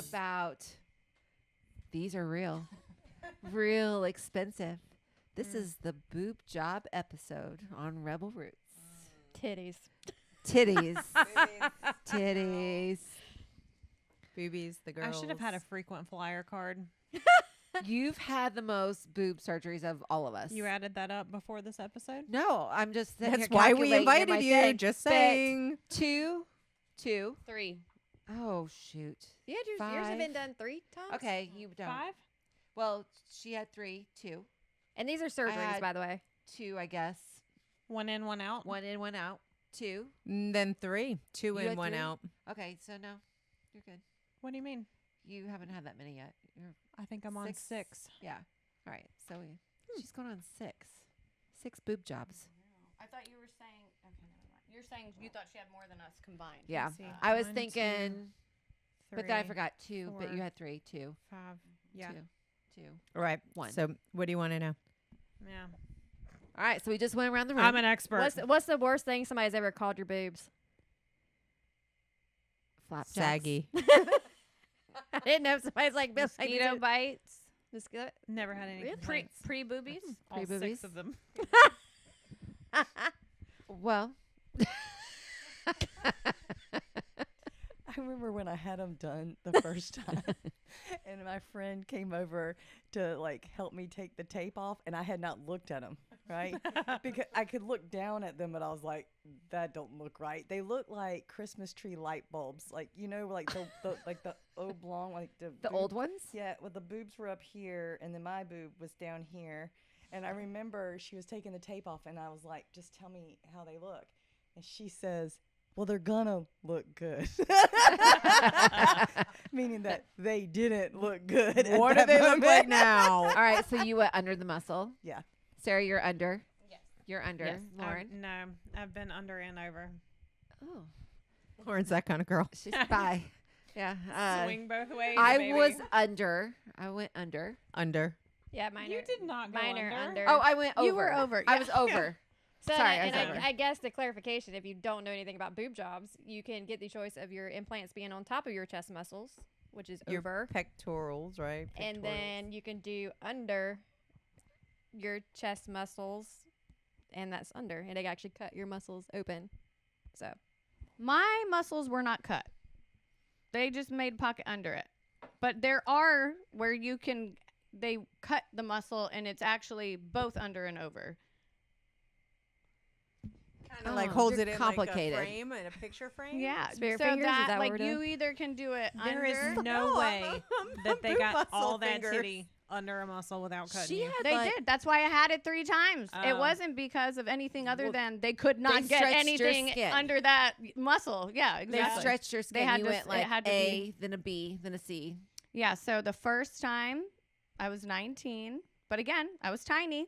about these are real, real expensive. This is the boob job episode on Rebel Roots. Titties. Titties. Titties. Boobies, the girls. I should have had a frequent flyer card. You've had the most boob surgeries of all of us. You added that up before this episode? No, I'm just sitting That's here why we calculating in invited my you. thing. Just But saying. Two. 3. Oh, shoot. You had yours have 5. been done 3 times? Okay, you don't. 5? Well, she had 3, 2. And these are surgeries, had- by the way. 2, I guess. 1 in, 1 out. 1 in, 1 out. 2. And then 3. 2 You in, had 1 3? out. Okay, so no, you're good. What do you mean? You haven't had that many yet. You're I think I'm on 6. Yeah. All right. So she's going on 6. 6 boob jobs. I thought you were saying, okay, never mind. You're saying you thought she had more than us combined. Yeah. see. I was 1, thinking, 2, but then I 3, forgot 2. But you 4, had 3, 2. 5. Yeah. 2. All right. 1. So what do you want to know? Yeah. All right. So we just went around the room. I'm an expert. What's the worst thing somebody's ever called your boobs? Flapjacks. Saggy. I didn't know if somebody's like Mosquito bites. Mosquito. Never had any Really? complaints. Pre-boobies? All Pre-boobies? 6 of them. Well. I remember when I had them done the first time, and my friend came over to like help me take the tape off, and I had not looked at them, right? Because I could look down at them, but I was like, that don't look right. They look like Christmas tree light bulbs, like like the oblong, like the The old ones? Yeah, well, the boobs were up here, and then my boob was down here. And I remember she was taking the tape off, and I was like, just tell me how they look. And she says, well, they're gonna look good. Meaning that they didn't look good. What do they look like now? All right. So you went under the muscle. Yeah. Sarah, you're under. Yes. You're under. Yes. Lauren. No, I've been under and over. Oh. Lauren's that kind of girl. She's bi. Yeah. Swing both ways. I baby. was under. I went under. Under. Yeah, mine You are. did not go Mine are under. under. Oh, I went over. You were over, I yeah. was over. So Sorry, and I was over. I guess the clarification, if you don't know anything about boob jobs, you can get the choice of your implants being on top of your chest muscles, which is Your over, pectorals, right? and Pectorals. then you can do under your chest muscles, and that's under, and they actually cut your muscles open. So My muscles were not cut. They just made a pocket under it. But there are where they cut the muscle and it's actually both under and over. Kind of like Oh, holds you're it in complicated. like a frame, in a picture frame. Yeah. Spare so fingers, is that, that what like we're doing? you either can do it There under. is no way that they Boob got muscle all that fingers. titty under a muscle without cutting She you. had They like, did. That's why I had it 3 times. It Oh. wasn't because of anything other Well, than they could not get stretched your anything skin. under that muscle. Yeah, They exactly. stretched your skin. had You to went s- it like had to A, then a B, then a C. Yeah, so the first time I was 19, but again, I was tiny.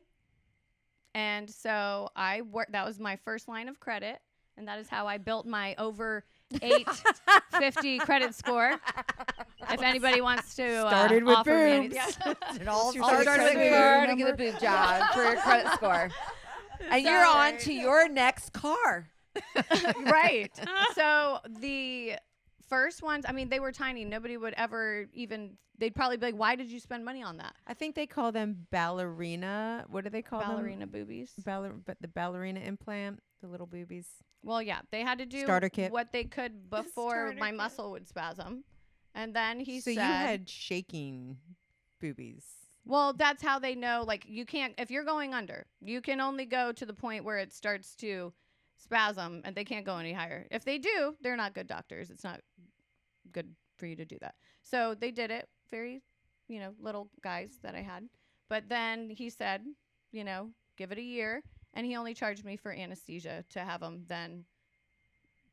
And so I worked, that was my first line of credit. And that is how I built my over 850 credit score. If anybody wants to Started with offer me boobs. anything. It all I'll starts start with with boobs. car to get a boob job for your credit score. And you're on to your next car. Right. So the first ones, I mean, they were tiny. Nobody would ever even, they'd probably be like, why did you spend money on that? I think they call them ballerina. What do they call Ballerina boobies. them? But the ballerina implant, the little boobies. Well, yeah, they had to do Starter kit. what they could before Starter my kit. muscle would spasm. And then he So said, you had shaking boobies. well, that's how they know, like, you can't, if you're going under, you can only go to the point where it starts to spasm and they can't go any higher. If they do, they're not good doctors. It's not good for you to do that. So they did it, very, little guys that I had. But then he said, give it a year. And he only charged me for anesthesia to have them then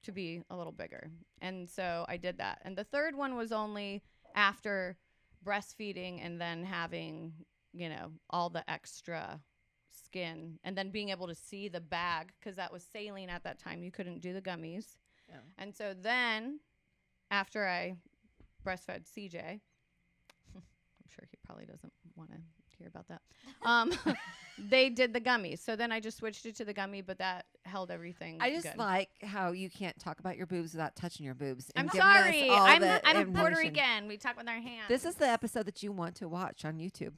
to be a little bigger. And so I did that. And the third one was only after breastfeeding and then having, all the extra skin and then being able to see the bag because that was saline at that time. You couldn't do the gummies. Yeah. And so then after I breastfed CJ, I'm sure he probably doesn't want to to hear about that. They did the gummies. So then I just switched it to the gummy, but that held everything. I just good. like how you can't talk about your boobs without touching your boobs. I'm and giving us sorry. all I'm the Puerto information. Rican. We talk with our hands. This is the episode that you want to watch on YouTube.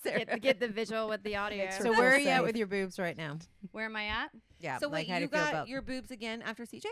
Sarah. Get the visual with the audio. Makes her So feel where are you at safe. with your boobs right now? Where am I at? Yeah. So like, wait, how do you feel got about your boobs again after CJ?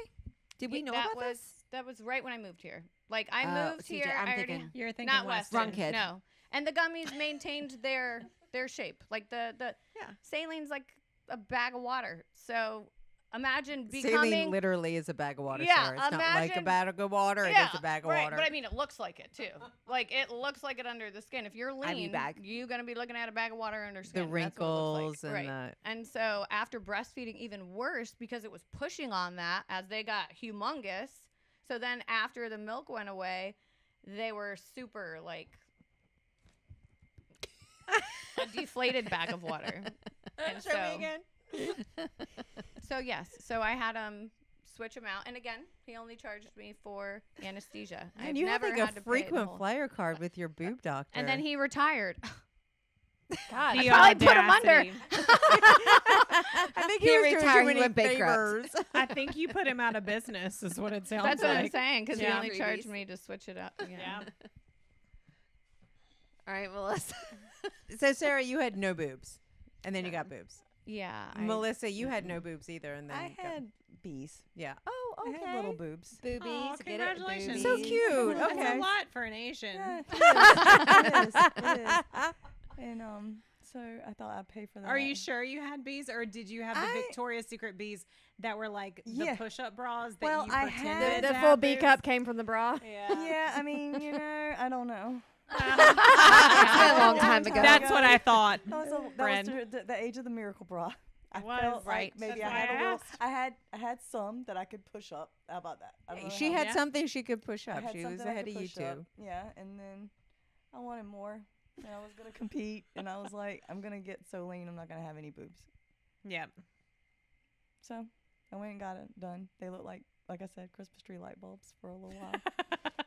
Did we know that about was this? that was right when I moved here. Like I Oh, moved CJ, here. I'm I already thinking- You're thinking not Weston. Western. Wrong kid. No. And the gummies maintained their shape. Like the Yeah. salines like a bag of water. So imagine Saline becoming literally is a bag of water, Yeah, Sarah. It's not like a imagine- bag of water. yeah, it is a bag of right, water. But I mean, it looks like it too. Like it looks like it under the skin. If you're lean, bag. you're gonna be looking at a bag of water under the skin. That's what it wrinkles looks like. and right. the And so after breastfeeding, even worse because it was pushing on that as they got humongous. So then after the milk went away, they were super like a deflated bag of water. And Show me again. So yes, so I had switch him out, and again, he only charged me for anesthesia. And I've you have never like had a to pay the frequent whole- flyer card with your boob doctor. And then he retired. God, The I probably put him under. audacity. I think He he was doing retired, too he many went bankrupt. favors. I think you put him out of business, is what it sounds That's what I'm like. saying, because Yeah. he only charged Freebies. me to switch it up. Yeah. All right, Melissa. So Sarah, you had no boobs, and then you got boobs. Yeah. Melissa, you had no boobs either, and then I got- had bees. yeah. Oh, okay. I had little boobs. Boobies. Aw, Get it? congratulations. So Boobies. cute. That's Okay. a lot for an Asian. Yeah, it is. It is. And so I thought I'd pay for that. Are you sure you had bees, or did you have the I- Victoria's Secret bees that were like Yeah. the push-up bras that Well, you I pretended had- to the have full B boobs? cup came from the bra. Yeah. Yeah, I mean, I don't know. It's been a long time ago. That's what I thought. That was friend. the age of the miracle bra. I Was, felt right. like maybe That's I had why I a little. asked. I had some that I could push up. How about that? I don't know She how- had Yeah. something she could push I up. had She was something I ahead could of you push up. two. Yeah, and then I wanted more. And I was gonna compete, and I was like, I'm gonna get so lean, I'm not gonna have any boobs. Yep. So I went and got it done. They look like I said, Christmas tree light bulbs for a little while.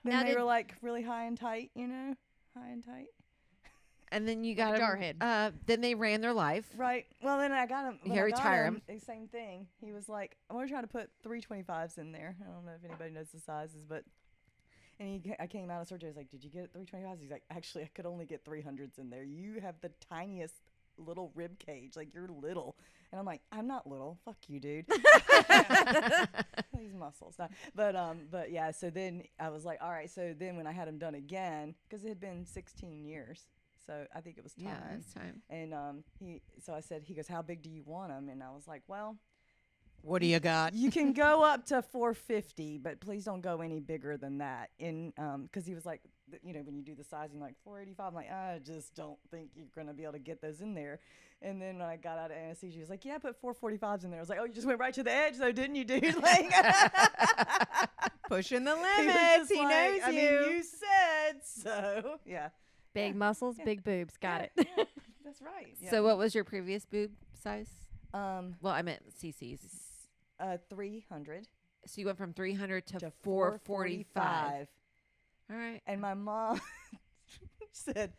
Then Now they did- were like really high and tight, high and tight. And then you Like got a jar 'em, head. then they ran their life. Right. Well, then I got him. You retire 'em. The same thing. He was like, I'm gonna try to put 325s in there. I don't know if anybody knows the sizes, but. And I came out of surgery. I was like, "Did you get 325s?" He's like, "Actually, I could only get 300s in there. You have the tiniest little rib cage. Like you're little." And I'm like, "I'm not little. Fuck you, dude." These muscles. No. But yeah. So then I was like, "All right." So then when I had him done again, because it had been 16 years, so I think it was time. Yeah, it's time. And so I said, he goes, "How big do you want them?" And I was like, "Well, What do you got? you can go up to 450, but please don't go any bigger than that." And because he was like, when you do the sizing, like 485, I'm like, I just don't think you're gonna be able to get those in there. And then when I got out of anesthesia, he was like, "Yeah, I put 445s in there." I was like, "Oh, you just went right to the edge, though, didn't you, dude?" Like, Pushing the he was limits. just He like, knows I you. mean, you said so. Yeah. Big muscles, big boobs. Got it. Yeah, that's right. Yeah. So what was your previous boob size? Well, I meant CC's. 300 So you went from 300 to, to 445. All right. And my mom said,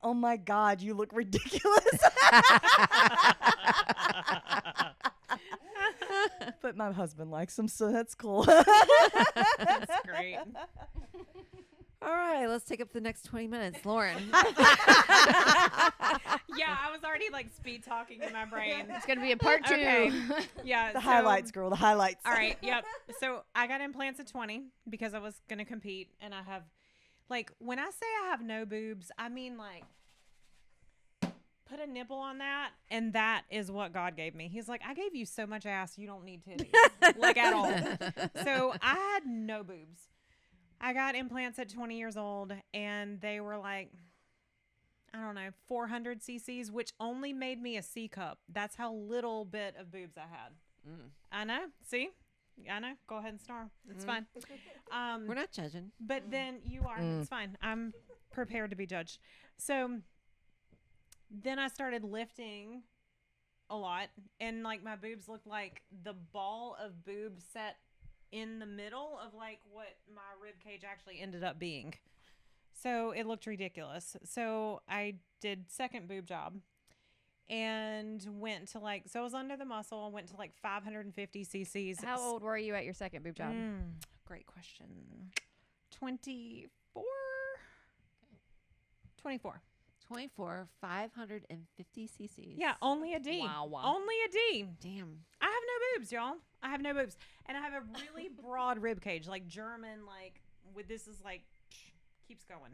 "Oh my God, you look ridiculous." But my husband likes them, so that's cool. That's great. All right, let's take up the next 20 minutes. Lauren. Yeah, I was already like speed talking in my brain. It's gonna be a part 2. Okay. Yeah. The highlights, girl, the highlights. All right. Yep. So I got implants at 20 because I was going to compete. And I have, like, when I say I have no boobs, I mean, like, put a nipple on that. And that is what God gave me. He's like, I gave you so much ass, you don't need titties. Like, at all. So I had no boobs. I got implants at 20 years old. And they were like, I don't know, 400 cc's, which only made me a C cup. That's how little bit of boobs I had. I know. See? I know. Go ahead and snarl. It's fine. We're not judging. But then you are. It's fine. I'm prepared to be judged. So then I started lifting a lot. And, like, my boobs looked like the ball of boobs set in the middle of, like, what my rib cage actually ended up being. So it looked ridiculous. So I did second boob job and went to like, so I was under the muscle, went to like 550 cc's. How old were you at your second boob job? Great question. 24? 24. 24, 550 cc's. Yeah, only a D. Wow. Only a D. Damn. I have no boobs, y'all. I have no boobs. And I have a really broad rib cage, like German, like, with this is like, keeps going.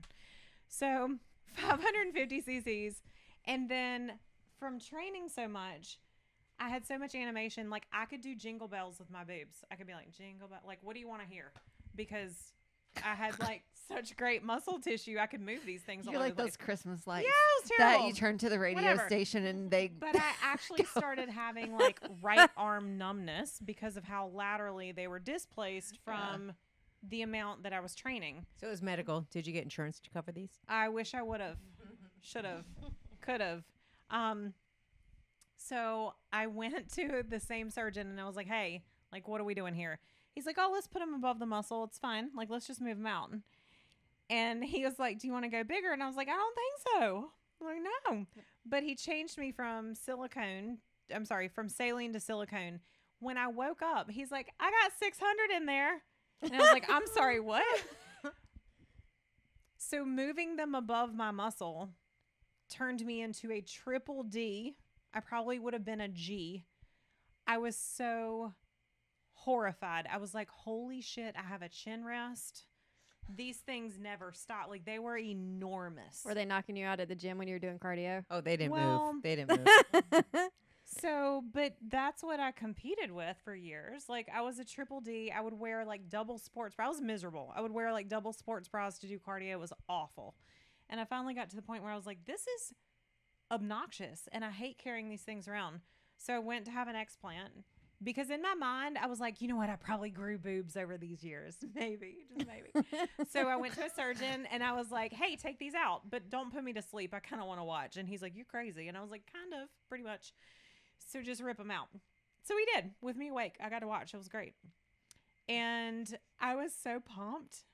So 550 cc's. And then from training so much, I had so much animation. Like, I could do jingle bells with my boobs. I could be like, jingle bell. Like, what do you want to hear? Because I had like such great muscle tissue. I could move these things. You're all like over the those place. Christmas lights Yeah, it was terrible. that you turn to the radio Whatever. station and they. But I actually started having like right arm numbness because of how laterally they were displaced from the amount that I was training. So it was medical. Did you get insurance to cover these? I wish I would have, should have, could have. So I went to the same surgeon and I was like, hey, like, what are we doing here? He's like, oh, let's put him above the muscle. It's fine. Like, let's just move him out. And he was like, do you want to go bigger? And I was like, I don't think so. I'm like, no. But he changed me from from saline to silicone. When I woke up, he's like, I got 600 in there. And I was like, I'm sorry, what? So moving them above my muscle turned me into a triple D. I probably would have been a G. I was so horrified. I was like, holy shit, I have a chin rest. These things never stop. Like, they were enormous. Were they knocking you out at the gym when you were doing cardio? Oh, they didn't Well- move. They didn't move. So, but that's what I competed with for years. Like, I was a triple D. I would wear like double sports bras. I was miserable. I would wear like double sports bras to do cardio. It was awful. And I finally got to the point where I was like, this is obnoxious and I hate carrying these things around. So I went to have an explant because in my mind, I was like, you know what? I probably grew boobs over these years. Maybe, just maybe. So I went to a surgeon and I was like, hey, take these out, but don't put me to sleep. I kind of want to watch. And he's like, you're crazy. And I was like, kind of, pretty much. So just rip them out. So he did with me awake. I got to watch. It was great. And I was so pumped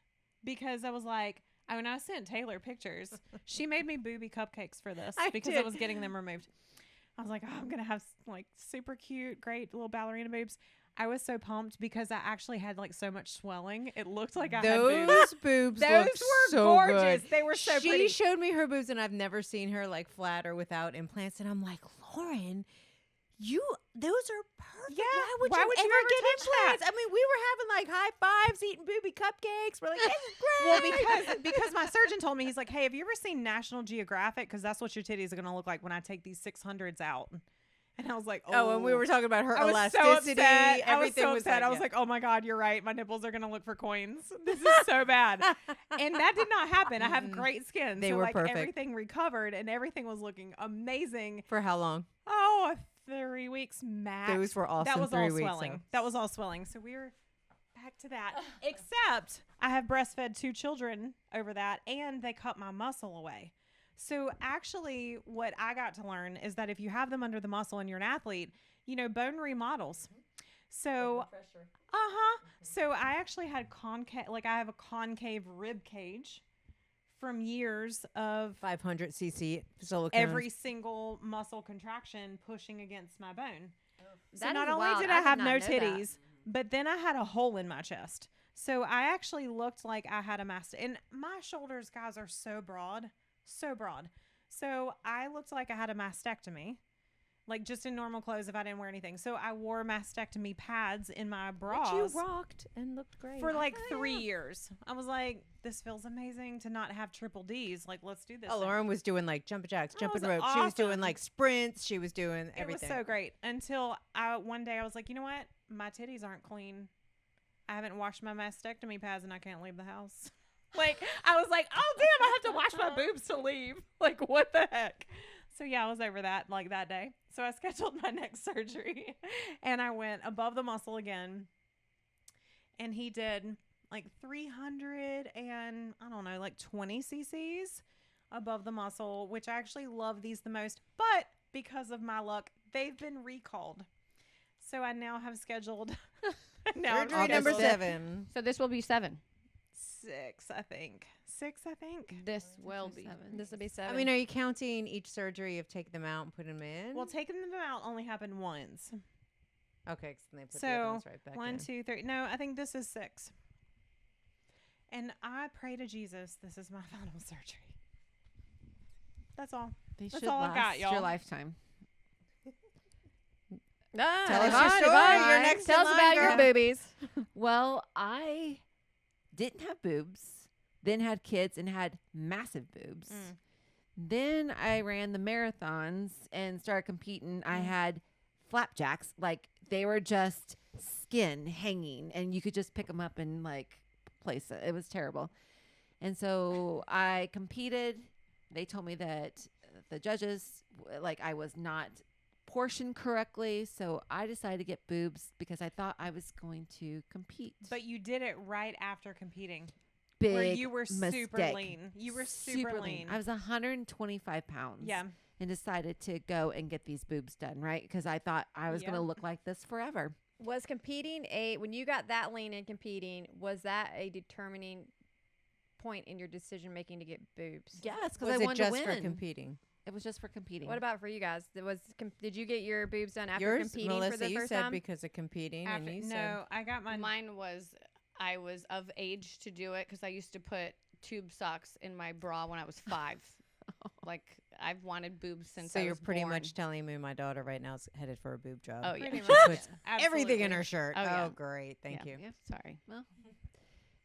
because I was like, when I sent Taylor pictures, she made me booby cupcakes for this because I was getting them removed. I was like, oh, I'm going to have like super cute, great little ballerina boobs. I was so pumped because I actually had like so much swelling. It looked like I had boobs. Those boobs Those look were so gorgeous. good. They were so She pretty. showed me her boobs, and I've never seen her like flat or without implants. And I'm like, Lauren, those are perfect. Yeah, Why would why you would you ever ever get touch that? implants? I mean, we were having like high fives, eating booby cupcakes. We're like, this is great. Well, because my surgeon told me, he's like, hey, have you ever seen National Geographic? Because that's what your titties are going to look like when I take these 600s out. And I was like, oh, and we were talking about her I was elasticity. so upset. Everything I was so upset. like, I was yeah. like, oh my God, you're right. My nipples are going to look for coins. This is so bad. And that did not happen. I have great skin. They so were like perfect. everything recovered and everything was looking amazing. For how long? Oh, 3 weeks max. Those were awesome. That was 3 all weeks. swelling. So. That was all swelling. So we were back to that. Except I have breastfed 2 children over that, and they cut my muscle away. So actually, what I got to learn is that if you have them under the muscle and you're an athlete, you know, bone remodels. So, So I actually had I have a concave rib cage from years of 500 cc silicone. every single muscle contraction pushing against my bone. So That not is only wild. did I I did have not no know that. titties, but then I had a hole in my chest. So I actually looked like I had a and my shoulders, guys, are so broad. So broad. So I looked like I had a mastectomy, like just in normal clothes if I didn't wear anything. So I wore mastectomy pads in my bras But you rocked and looked great. for like 3 years. I was like, this feels amazing to not have triple Ds. Like, let's do this. Oh, thing. Lauren was doing like jumping jacks, jumping was ropes. She was doing awesome. like sprints. She was doing everything. It was so great until one day I was like, you know what? My titties aren't clean. I haven't washed my mastectomy pads and I can't leave the house. Like, I was like, oh, damn, I have to wash my boobs to leave. Like, what the heck? So, yeah, I was over that, like, that day. So, I scheduled my next surgery. And I went above the muscle again. And he did, like, 300 and, I don't know, like, 20 cc's above the muscle, which I actually love these the most. But because of my luck, they've been recalled. So, I now have scheduled... Surgery number 7. So this will be 7. 6, I think. 6, I think. This will be. This will be 7. I mean, are you counting each surgery of taking them out and putting them in? Well, taking them out only happened once. okay, 'cause then they put the other So ones right back 1, in. 2, 3. No, I think this is 6. And I pray to Jesus this is my final surgery. That's all. They That's should all I last got, y'all. your lifetime. Ah, Tell us Yvonne, your story. Yvonne, You're next Tell in us line, about your girl. boobies. Well, I didn't have boobs, then had kids and had massive boobs. Then I ran the marathons and started competing. I had flapjacks, like they were just skin hanging, and you could just pick them up and like place it. It was terrible. And so I competed. They told me that the judges, like I was not portioned correctly, so I decided to get boobs because I thought I was going to compete. But you did it right after competing. Big where you were super mistake. lean. You were super lean. I was 125 pounds. Yeah. And decided to go and get these boobs done, right? Because I thought I was going Yeah. to look like this forever. Was competing when you got that lean in competing, was that a determining point in your decision making to get boobs? Yes, because Was I it wanted just to for win. competing? It was just for competing. What about for you guys? Did you get your boobs done after Yours, competing Melissa, for the you first said time? because of competing, After, and you said no, I got mine. Mine was, I was of age to do it because I used to put tube socks in my bra when I was 5. Like, I've wanted boobs since so. I You're was pretty born. much telling me my daughter right now is headed for a boob job. Oh, yeah. Pretty She much. puts Absolutely. everything in her shirt. Oh, yeah. Great, thank Yeah. you. Yeah. Sorry.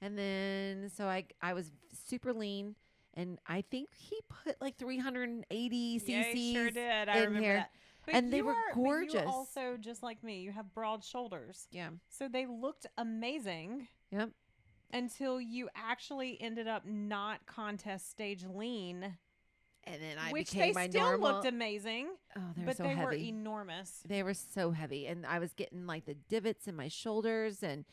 And then, so I was super lean. And I think he put like 380 Yeah, cc's he sure did. I in remember here. that. But And they you were are- but gorgeous. you also, just like me, you have broad shoulders. Yeah. So they looked amazing Yep. until you actually ended up not contest stage lean, And then I which became they my still normal. looked amazing, Oh, they were but so they were heavy. enormous. They were so heavy, and I was getting like the divots in my shoulders, and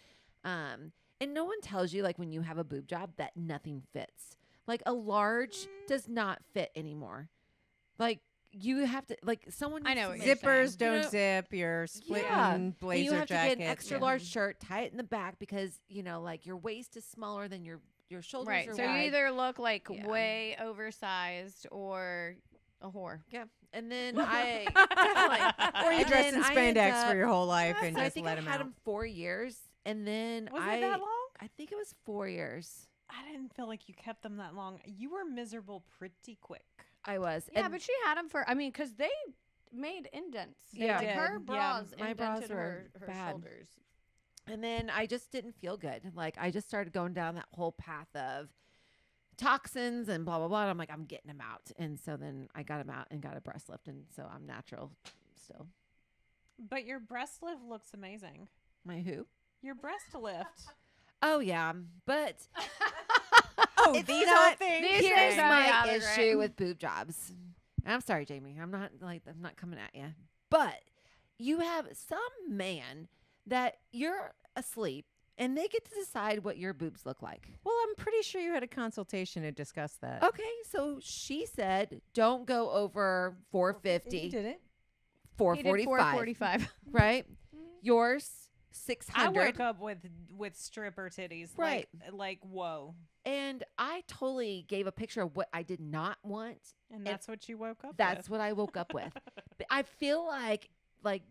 no one tells you like when you have a boob job that nothing fits. Like a large does not fit anymore. Like you have to like someone. I needs know to what make- you're Zippers You don't know- zip. You're splitting Yeah. And blazer you have jackets. to get an extra yeah. large shirt, tie it in the back because like your waist is smaller than your shoulders Right. are So wide. you either look like Yeah. way oversized or a whore. Yeah, and then I Or you and dress in then I end spandex up- for your whole life and So I just think let I them had out. him 4 years, and then Was it that long? I think it was 4 years. I didn't feel like you kept them that long. You were miserable pretty quick. I was. Yeah, and but she had them for, I mean, because they made indents. Yeah. Like They her did. bras Yeah, my bras indented were her bad. shoulders. And then I just didn't feel good. Like I just started going down that whole path of toxins and blah blah blah. And I'm like, I'm getting them out. And so then I got them out and got a breast lift, and so I'm natural still. But your breast lift looks amazing. My who? Your breast lift. Oh yeah, but Oh, it's these not- whole things. These here's things don't my have it, issue right? with boob jobs. And I'm sorry, Jamie. I'm not coming at you. But you have some man that you're asleep and they get to decide what your boobs look like. Well, I'm pretty sure you had a consultation to discuss that. Okay, so she said don't go over 450, You did it. He did 445, 445. right? Yours I 600. woke up with stripper titties. Right. Like whoa. And I totally gave a picture of what I did not want. And that's what you woke up That's with. what I woke up with. But I feel like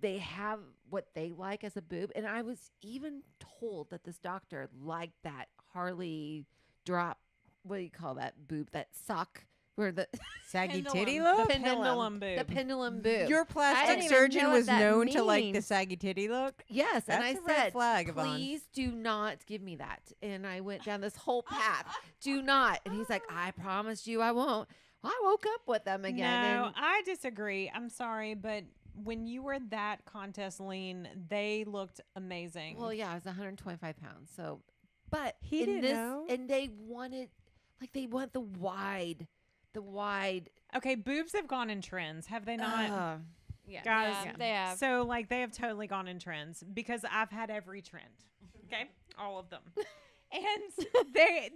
they have what they like as a boob, and I was even told that this doctor liked that Harley drop. What do you call that boob? That sock where the Saggy Pendulum. titty The look? pendulum boob. the pendulum boob. Your I plastic didn't even surgeon know what was that known to like the means. saggy titty look? Yes, and I That's a red said, flag, Yvonne. please do not give me that. And I went down this whole path. Do not. And he's like, I promise you I won't. Well, I woke up with them again. No, and I disagree. I'm sorry, but when you were that contest lean, they looked amazing. well, yeah, I was 125 pounds. So, but He in didn't this, know. and they wanted, like, they want the wide. Okay, boobs have gone in trends, have they not? Yeah. Guys, Yeah, they have. So like they have totally gone in trends because I've had every trend. Okay, all of them, and they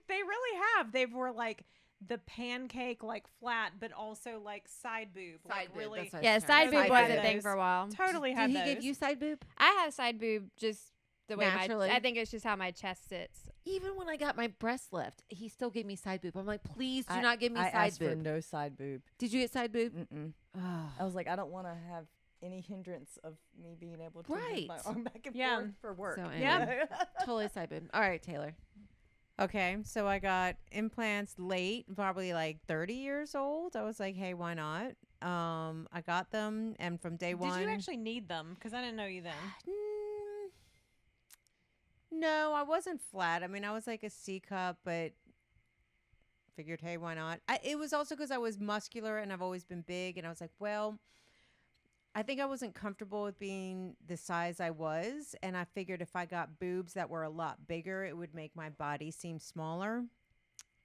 really have. They were like the pancake, like flat, but also like side boob, like really That's what Yeah, it's side termed. boob Side was boob. a thing for a while. totally Did had he those. give you side boob? I have side boob just the way Naturally. I think it's just how my chest sits. Even when I got my breast lift, he still gave me side boob. I'm like, please do I- not give me I side asked for boob. no side boob. Did you get side boob? Mm-mm. Oh. I was like, I don't want to have any hindrance of me being able to move my Right. arm back and Yeah. forth for work. So Yeah. anyway, totally side boob. All right, Taylor. Okay, so I got implants late, probably like 30 years old. I was like, hey, why not? I got them, and from day one. Did you actually need them? Because I didn't know you then. Mm, no, I wasn't flat. I mean, I was like a C cup, but figured, hey, why not? It was also because I was muscular and I've always been big, and I was like, well, I think I wasn't comfortable with being the size I was, and I figured if I got boobs that were a lot bigger, it would make my body seem smaller.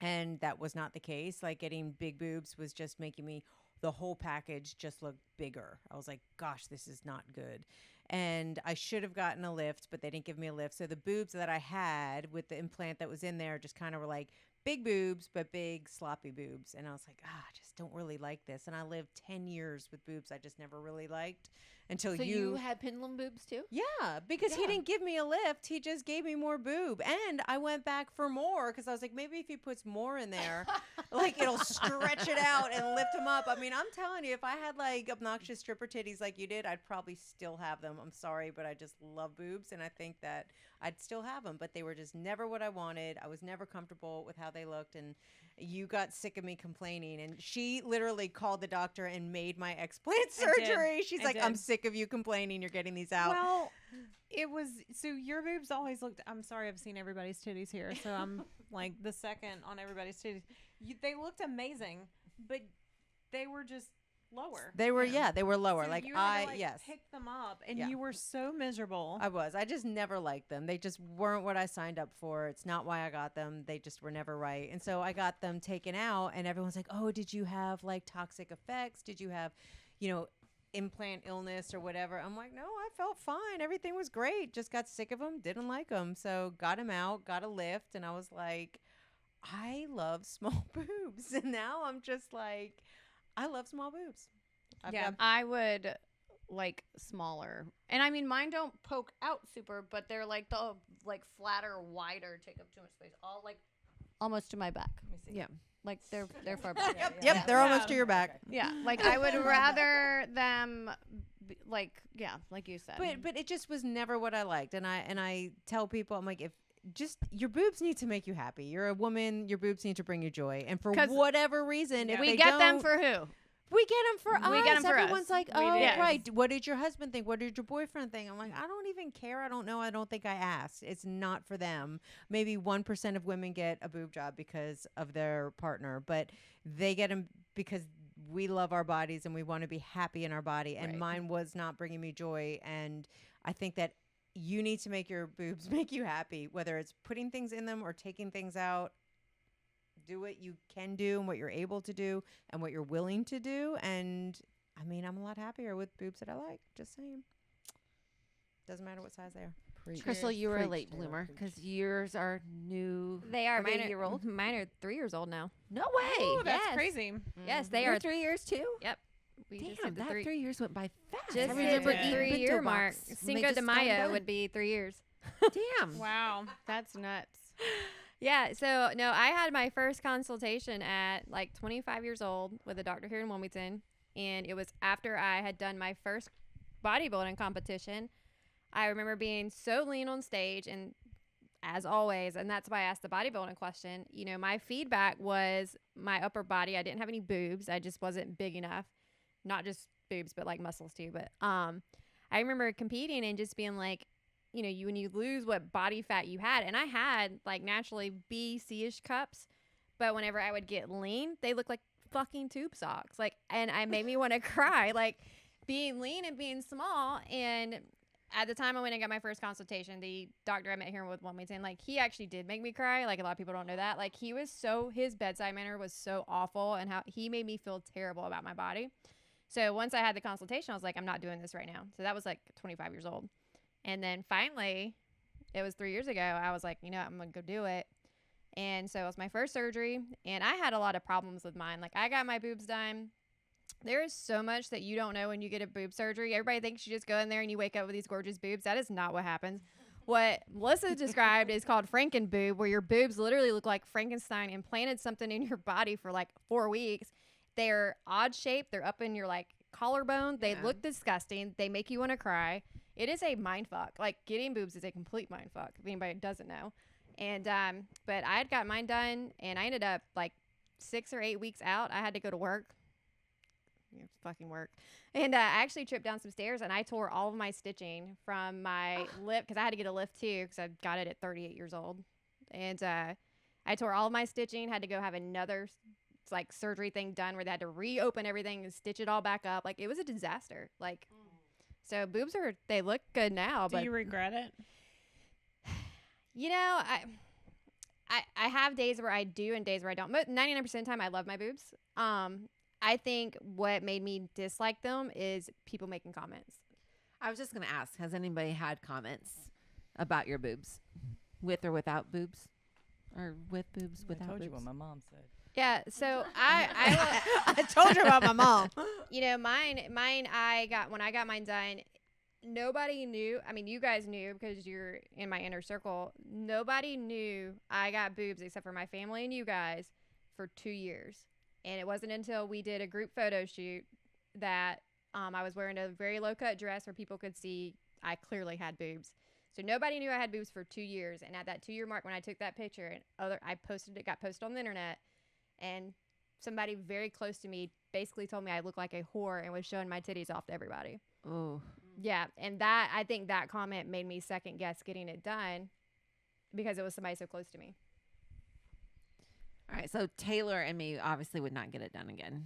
And that was not the case. Like getting big boobs was just making me the whole package just look bigger. I was like, gosh, this is not good. And I should have gotten a lift, but they didn't give me a lift. So the boobs that I had with the implant that was in there just kind of were like big boobs, but big sloppy boobs. And I was like, I just don't really like this. And I lived 10 years with boobs I just never really liked until So you had pendulum boobs too? yeah, because he Yeah. didn't give me a lift. He just gave me more boob. And I went back for more because I was like, maybe if he puts more in there, like it'll stretch it out and lift them up. I mean, I'm telling you, if I had like obnoxious stripper titties like you did, I'd probably still have them. I'm sorry, but I just love boobs. And I think that I'd still have them. But they were just never what I wanted. I was never comfortable with how they looked. And you got sick of me complaining. And she literally called the doctor and made my explant I did. surgery. She's I like, I'm did. sick of you complaining. You're getting these out. Well, it was so your boobs always looked. I'm sorry, I've seen everybody's titties here, so I'm like the second on everybody's titties. They looked amazing, but they were just lower. They were, they were lower. So like you had to, yes, pick them up, and Yeah. you were so miserable. I was. I just never liked them. They just weren't what I signed up for. It's not why I got them. They just were never right. And so I got them taken out, and everyone's like, "Oh, did you have like toxic effects? Did you have, implant illness or whatever?" I'm like, "No, I felt fine. Everything was great. Just got sick of them. Didn't like them. So got them out. Got a lift, and I was like, I love small boobs. And now I'm just like, I love small boobs. I've Yeah. got I would like smaller, and I mean mine don't poke out super, but they're like the flatter, wider, take up too much space, all like almost to my back. Let me see. Yeah. Like they're far back. Yep, they're almost to your back. Yeah, like I would rather them like you said. But it just was never what I liked, and I tell people, I'm like, if just your boobs need to make you happy. You're a woman. Your boobs need to bring you joy, and for 'Cause whatever reason, if we they get them don't- for who? we get them for us. We get 'em for Everyone's us. like, We oh, do. right. What did your husband think? What did your boyfriend think? I'm like, I don't even care. I don't know. I don't think I asked. It's not for them. Maybe 1% of women get a boob job because of their partner, but they get them because we love our bodies and we want to be happy in our body. And Right. mine was not bringing me joy. And I think that you need to make your boobs make you happy, whether it's putting things in them or taking things out. Do what you can do and what you're able to do and what you're willing to do. And I mean, I'm a lot happier with boobs that I like. Just saying. Doesn't matter what size they are. Preach. Crystal, you were a Preach, late Taylor, bloomer preach. because yours are new. They are Are they a year old? Mine are 3 years old now. No way. Oh, that's yes. crazy. Yes, they You're are. 3 years too. We just Damn, hit the that 3 years went by fast. Just I hit remember the eating 3 bento year mark. box when they Cinco just de got Mayo done. would be 3 years. Damn. Wow. That's nuts. Yeah, so no, I had my first consultation at like 25 years old with a doctor here in Wilmington, and it was after I had done my first bodybuilding competition. I remember being so lean on stage, and as always, and that's why I asked the bodybuilding question, my feedback was my upper body. I didn't have any boobs. I just wasn't big enough. Not just boobs, but like muscles too. But I remember competing and just being like, when you lose what body fat you had, and I had like naturally B, C-ish cups, but whenever I would get lean, they looked like fucking tube socks. Like, and I made me want to cry, like being lean and being small. And at the time I went and got my first consultation, the doctor I met here with Wilmington, like he actually did make me cry. Like a lot of people don't know that. Like his bedside manner was so awful, and how he made me feel terrible about my body. So once I had the consultation, I was like, I'm not doing this right now. So that was like 25 years old. And then finally, it was 3 years ago, I was like, I'm going to go do it. And so it was my first surgery, and I had a lot of problems with mine. Like, I got my boobs done. There is so much that you don't know when you get a boob surgery. Everybody thinks you just go in there and you wake up with these gorgeous boobs. That is not what happens. what Melissa described is called Frankenboob, where your boobs literally look like Frankenstein implanted something in your body for like 4 weeks. They're odd shaped. They're up in your like collarbone. They look disgusting. They make you want to cry. It is a mind fuck. Like getting boobs is a complete mind fuck. If anybody doesn't know. And but I had got mine done, and I ended up like 6 or 8 weeks out. I had to go to work. Fucking work. And I actually tripped down some stairs, and I tore all of my stitching from my lip, because I had to get a lift too, because I got it at 38 years old. And I tore all of my stitching, had to go have another like surgery thing done where they had to reopen everything and stitch it all back up. Like, it was a disaster. Like, so boobs they look good now. Do but you regret it? You know, I have days where I do and days where I don't. But 99% of the time, I love my boobs. I think what made me dislike them is people making comments. I was just going to ask, has anybody had comments about your boobs? With or without boobs? Or with boobs, I without told boobs? you what my mom said. Yeah, so I I told you about my mom. you know, mine I got when I got mine done, nobody knew. I mean, you guys knew because you're in my inner circle. Nobody knew I got boobs except for my family and you guys for 2 years. And it wasn't until we did a group photo shoot that I was wearing a very low cut dress where people could see I clearly had boobs. So nobody knew I had boobs for 2 years. And at that 2 year mark, when I took that picture and I posted it, got posted on the internet, and somebody very close to me basically told me I looked like a whore and was showing my titties off to everybody. Oh. Yeah, and that I think that comment made me second guess getting it done because it was somebody so close to me. All right, so Taylor and me obviously would not get it done again.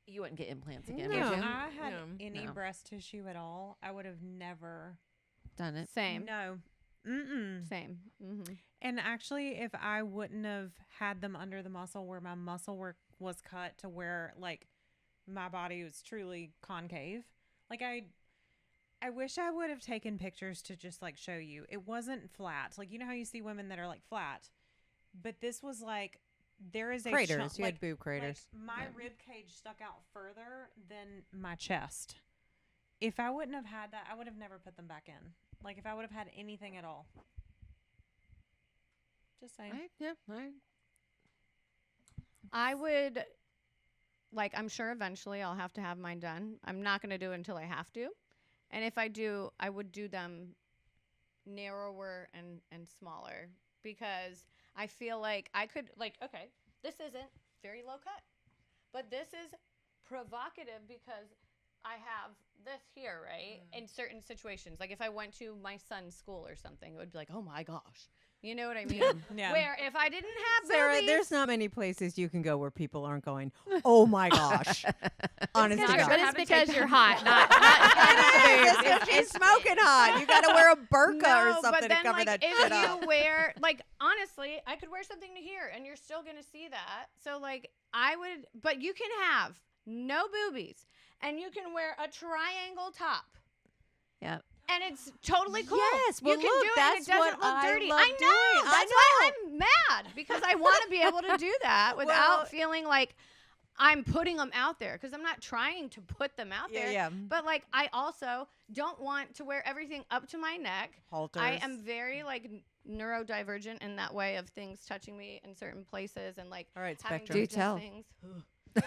You wouldn't get implants again, No. would If you? I had No. any No. breast tissue at all, I would have never. Done it. Same. No. Mm-mm. Same. Mm-hmm. And actually, if I wouldn't have had them under the muscle where my muscle work was cut to where like my body was truly concave, like I wish I would have taken pictures to just like show you. It wasn't flat. Like, you know how you see women that are like flat, but this was like there is a Craters. chunk, You like, had boob craters. Like my rib cage stuck out further than my chest. If I wouldn't have had that, I would have never put them back in. Like if I would have had anything at all. Just saying. I would, like, I'm sure eventually I'll have to have mine done. I'm not going to do it until I have to. And if I do, I would do them narrower and smaller because I feel like I could, like, okay, this isn't very low cut, but this is provocative because I have this here, right? In certain situations. Like if I went to my son's school or something, it would be like, oh my gosh. You know what I mean? Yeah. Where if I didn't have Sarah, boobies, there's not many places you can go where people aren't going, oh my gosh. Honest to But God. it's because you're hot, not It is, 'cause she's smoking hot. You got to wear a burqa or no, something but to then, cover like, that if shit you up. wear, like, honestly, I could wear something to here, and you're still gonna see that. So, like, I would, but you can have no boobies, and you can wear a triangle top, Yep. and it's totally cool. Yes, well, you can look, do it, that's and it doesn't what look I dirty. love I know. doing. I That's why I'm mad because I want to be able to do that without Well- feeling like I'm putting them out there because I'm not trying to put them out there. Yeah. But like, I also don't want to wear everything up to my neck. Halters. I am very like neurodivergent in that way of things touching me in certain places and like All right, having Spectrum. Do to tell. things.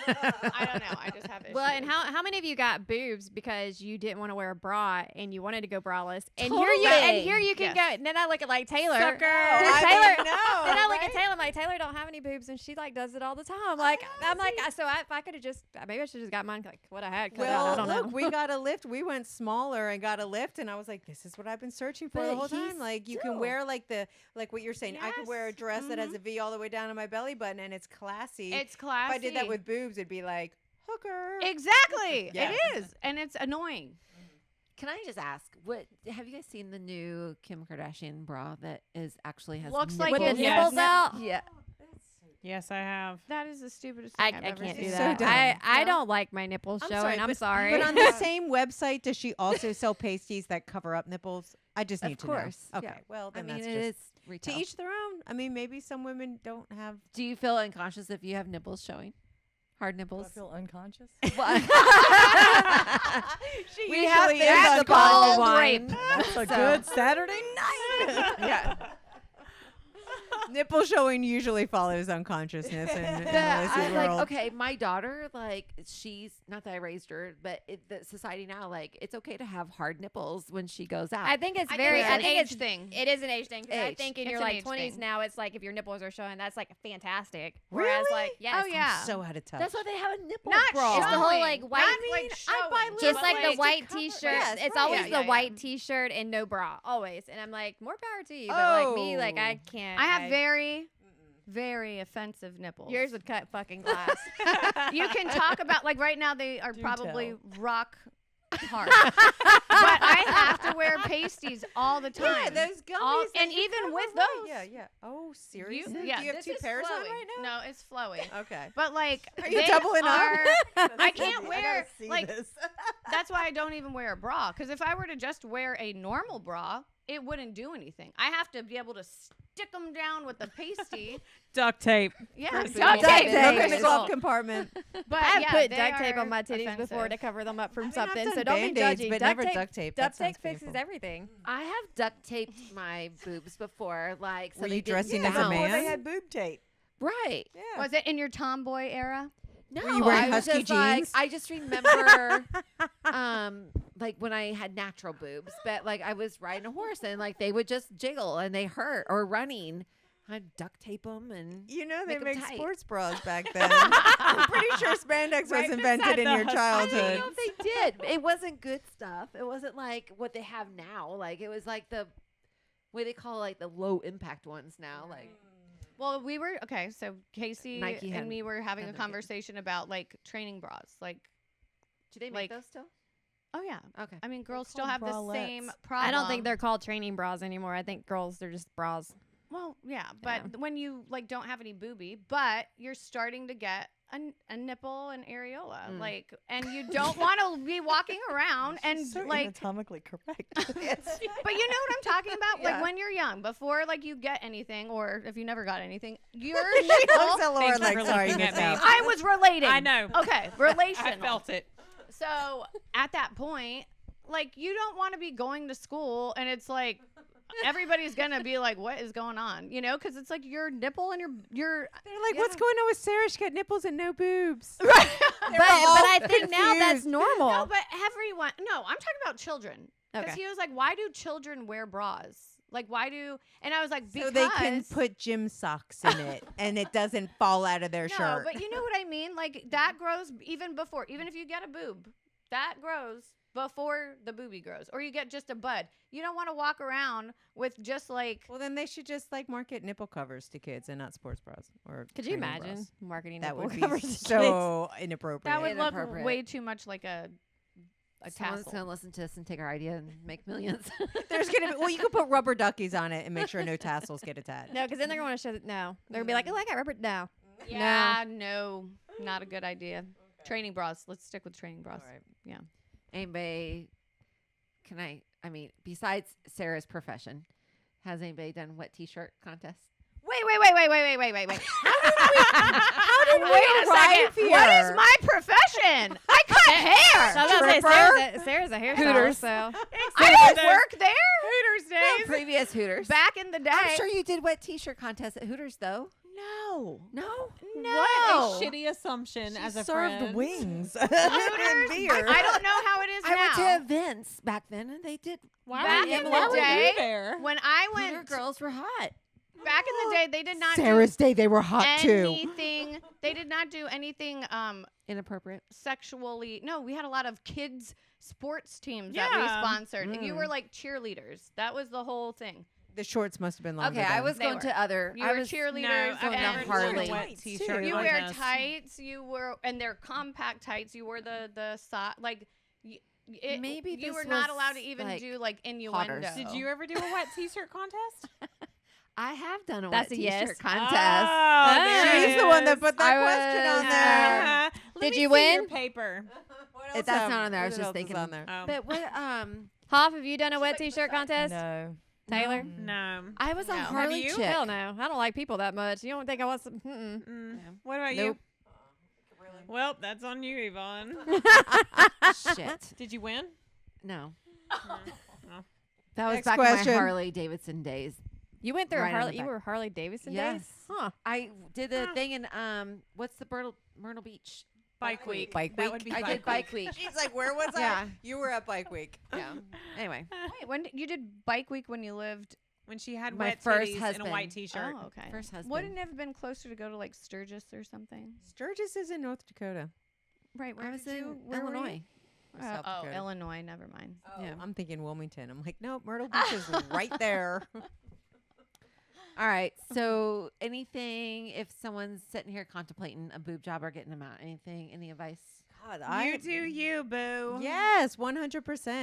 I don't know. I just have issues. Well, and how many of you got boobs because you didn't want to wear a bra and you wanted to go braless? And Totally. here you can Yes. go. And then I look at like Taylor. Sucker. Then I Taylor. didn't know, Then I look at right? Taylor. I'm like, Taylor don't have any boobs, and she like does it all the time. Like I'm like, so if I could have just maybe I should have just got mine like what I had cut out. I Well, don't look, know. we got a lift. We went smaller and got a lift, and I was like, "This is what I've been searching for the But whole he's time." Like, you can still- wear like what you're saying. I could wear a Yes. dress that has a V all the way down to my belly button, and it's classy. it's classy. If I did that with boobs, it'd be like hooker. exactly, Yeah. it is, and it's annoying. Can I just ask, what have you guys seen the new Kim Kardashian bra that is actually has Looks like With the it nipples has- out. Yeah. Yes, I have. That is the stupidest I thing I've ever can't seen. do So that. dumb. I No? don't like my nipples showing. I'm but, sorry. But on the same website, does she also sell pasties that cover up nipples? I just need Of to course. know. Okay, Yeah. well I then mean, that's it just is to retail. each their own. I mean, maybe some women don't have. Do you feel unconscious if you have nipples showing? Hard Do I nipples? feel unconscious? She We have usually been is the unconscious. bottle of Bald wine. That's a So- good Saturday night. Yeah. Nipple showing usually follows unconsciousness in Melissa's I world. like, okay, my daughter, like, she's not that I raised her, but the society now, like, it's okay to have hard nipples when she goes out. I think it's I very. think I it's think an it's age thing. It is an age thing. 'Cause I Age. think in It's your an like age 20s thing. now, it's like if your nipples are showing, that's like fantastic. Whereas Really? like yes, Oh, yeah. So out of touch. that's why they have a nipple Not bra. It's the whole showing. like white. Not like showing. just but like like the to white cover- t-shirt. yes, It's right. always Yeah, the yeah, yeah. white t-shirt and no bra, always. And I'm like, more power to you, but like me, like I can't. I have very offensive nipples. yours would cut fucking glass. You can talk about like right now they are Do probably tell. rock hard, but I have to wear pasties all the time. Yeah, those gummies. All- that and you even cover, with right. those. Yeah, yeah. Oh, seriously? yeah, Do you have this two is pairs on flowy. right now? No, it's flowy. Okay. But like, Are you they doubling up? are- I I can't wear see like. this. That's why I don't even wear a bra. Because if I were to just wear a normal bra, it wouldn't do anything. I have to be able to stick them down with the pasty. Duct tape. Yeah, Duct duct tape. tape. Duct is Look in the tape. critical. glove compartment. But I've yeah, put they duct tape are on my titties before to offensive. cover them up from I mean, something. I've So done don't be Band-Aids, judgy. but never duct tape. That Duct tape sounds fixes painful. everything. I have duct taped my boobs before, like, so Were they you didn't dressing bounce. as a Before man? they had boob tape. Right. Yeah. Was it in your tomboy era? No, Were you wearing I was husky just like, jeans? I just remember, like when I had natural boobs, but like I was riding a horse and like they would just jiggle and they hurt, or running. I'd duct tape them and You know they Make 'em made tight. sports bras back then. I'm pretty sure spandex Right was invented beside in the your husky I don't childhood. know if they did. It wasn't good stuff. It wasn't like what they have now. Like it was like the what they call like the low impact ones now. Like Well, we were okay. So Casey Nike and hadn't me were having a done that good. conversation about like training bras. Like, do they like- make those still? oh yeah, Okay. I mean, girls still called have the same bralettes. problem. I don't think they're called training bras anymore. I think girls, they're just bras. Well, yeah, but when you like don't have any boobie, but you're starting to get a nipple and areola, like, and you don't want to be walking around and so like. anatomically correct. But you know what I'm talking about? Yeah. Like when you're young, before like you get anything, or if you never got anything, your She looks nipple. at Laura Thanks like, for sorry, looking missed at me. out. I was relating. I know. Okay, relational. I felt it. So at that point, like you don't want to be going to school and it's like everybody's gonna be like, "What is going on?" You know, because it's like your nipple and your. They're like, what's going on with Sarah? She got nipples and no boobs. But I think now that's confused. normal. No, but everyone. No, I'm talking about children. Because Okay. he was like, "Why do children wear bras? Like, why do?" And I was like, "Because So they can put gym socks in it and it doesn't fall out of their no, shirt. but you know what I mean. Like that grows even before. Even if you get a boob, that grows before the boobie grows, or you get just a bud. You don't want to walk around with just like. Well, then they should just like market nipple covers to kids and not sports bras. Or Could you training imagine bras. marketing That nipple would be covers to kids? so inappropriate. That would look Inappropriate. way too much like a Someone's tassel. gonna listen to us and take our idea and make millions. There's gonna be, well, you can put rubber duckies on it and make sure no tassels get attached. No, because then they're going to show that. No, they're gonna be like, "Oh, I got rubber." No, Yeah, no, not a good idea. Training bras. Let's stick with training bras. All right. Yeah. Anybody? Can I mean, besides Sarah's profession, has anybody done wet T-shirt contest? Wait. How did we Wait a arrive second. What is here? my profession? I cut hair. So I was gonna say, Tripper? Sarah's a hairstylist. Hooters. So I don't work there. Hooters days. Previous Hooters. Back in the day. I'm sure you did wet T-shirt contest at Hooters, though. No. No. No. What a shitty assumption She as a served friend. wings Hooters, and beer. I don't know how it is I went now. to events back then, and they did. Why Back were you, in the why were day, you there? When I Hooter went girls were hot. back in the day, they did not Sarah's day, they were do hot too. anything. They did not do anything Inappropriate. sexually. No, we had a lot of kids sports teams that we Yeah. sponsored. And you were like cheerleaders. That was the whole thing. The shorts must have been longer. Okay, I then. was They going were. to other. You I were was cheerleaders. No, I've going to and never Harley. done a wet Tights, t-shirt. too. You wear contest. tights. You were, and they're compact tights. You wore the like. Maybe you this were not was, allowed to even like, do like innuendo. Did you ever do a wet t-shirt contest? I have done a That's wet a T-shirt yes. contest. Oh, there She's it the one that is. put that I question was, on there. Let Did me you see win? your paper. What That's else not on there. I was what just else is thinking. on there. Oh. But what? Hoff, have you done a wet T-shirt contest? No. Taylor? No. I was a No. Harley you? chick. Hell no. I don't like people that much. You don't think I want some? What about Nope. you? Well, that's on you, Yvonne. Shit. Did you win? No. That was Next back question. in my Harley Davidson days. You went through Right a on Harley. the You back. were Harley Davidson Yes. days? Huh. I did a thing in what's the Myrtle Beach? Bike week. Bike That week. would be I did bike week. She's like, where was Yeah. I? You were at Bike Week. Yeah. Anyway, Wait, when you did bike week when you lived? When she had My wet first titties and a husband. white t-shirt. Oh, okay. first husband. Wouldn't it have been closer to go to like Sturgis or something? Sturgis is in North Dakota. Right. Where I was did you? in Where were you? Illinois. Or South Oh, Dakota. Illinois. Never mind. Yeah. I'm thinking Wilmington. I'm like, no, Myrtle Beach is right there. All right. So, anything if someone's sitting here contemplating a boob job or getting them out? Anything? Any advice? God, You do you, boo. Yes, 100%. If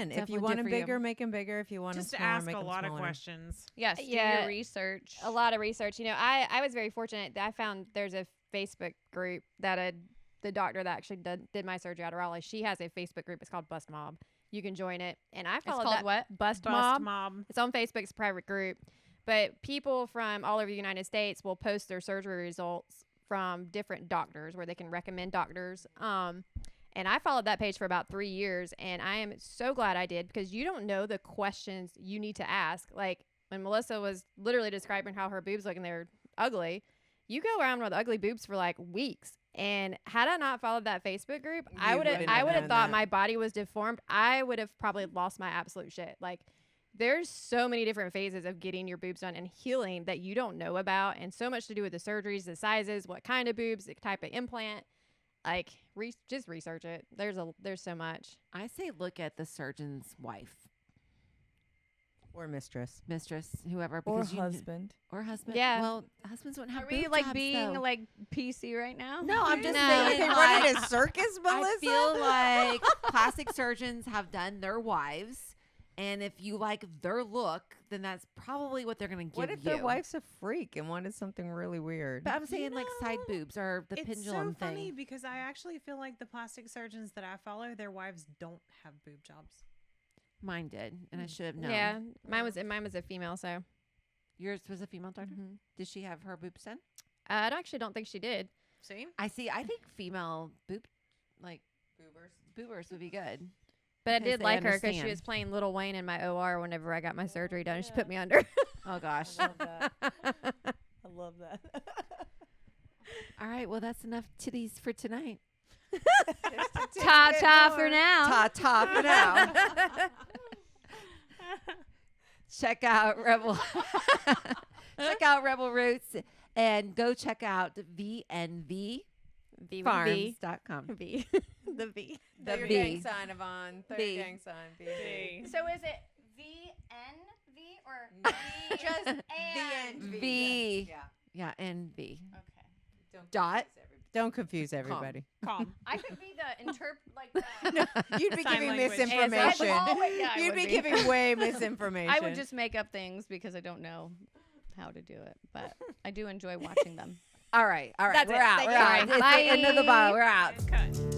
Definitely you want did them for you. bigger, make them bigger. If you want them Just to smaller, ask make a them lot of smaller. questions. Yes. Do Yeah. your research. A lot of research. I was very fortunate that I found there's a Facebook group that the doctor that actually did my surgery out of Raleigh. She has a Facebook group. It's called Bust Mob. You can join it. And I It's followed called that. what? Bust Bust Mob. mob. It's on Facebook. It's a private group. But people from all over the United States will post their surgery results from different doctors where they can recommend doctors. And I followed that page for about 3 years, and I am so glad I did because you don't know the questions you need to ask. Like when Melissa was literally describing how her boobs look and they're ugly, you go around with ugly boobs for like weeks. And had I not followed that Facebook group, I You would have wouldn't I have would have known thought that. my body was deformed. I would have probably lost my absolute shit. Like there's so many different phases of getting your boobs done and healing that you don't know about, and so much to do with the surgeries, the sizes, what kind of boobs, the type of implant. Like, just research it. There's so much. I say look at the surgeon's wife, Or mistress. mistress, whoever, Or because husband. or husband. Yeah. Well, husbands wouldn't have. Are we boob like jobs, being though. like PC right now? No, I'm just No. saying. They like, running a circus, Melissa? I feel like plastic surgeons have done their wives, and if you like their look, then that's probably what they're going to give What if you. their wife's a freak and wanted something really weird? But I'm saying like side know, boobs or the It's pendulum so funny thing. because I actually feel like the plastic surgeons that I follow, their wives don't have boob jobs. Mine did, and I should have known. Yeah, mine was a female. So Yours was a female doctor. Did she have her boobs done? I actually don't think she did. See? I see. I think female like boobers would be good. But I Because did they like her because she understand. was playing Lil Wayne in my OR whenever I got my surgery done. She put me under. Oh gosh. I love that. I love that. All right. Well, that's enough titties for tonight. Ta ta for now. Ta ta for now. Check out Rebel. Check out Rebel Roots and go check out vnvfarms.com. V. The V. Throw The your V. gang sign, Yvonne. Throw V. your gang sign. V. So is it VNV or Just VNV? V. Yeah. Yeah, and V. Okay. Dot. Don't confuse everybody. Calm. I could be the You'd be Sign giving language. misinformation. Oh, wait, yeah, I You'd would be be. giving way misinformation. I would just make up things because I don't know how to do it, but I do enjoy watching them. All right. All right. That's we're it. out. Thank We're you. out. It's the Bye. end of the bottle. We're out. Cut.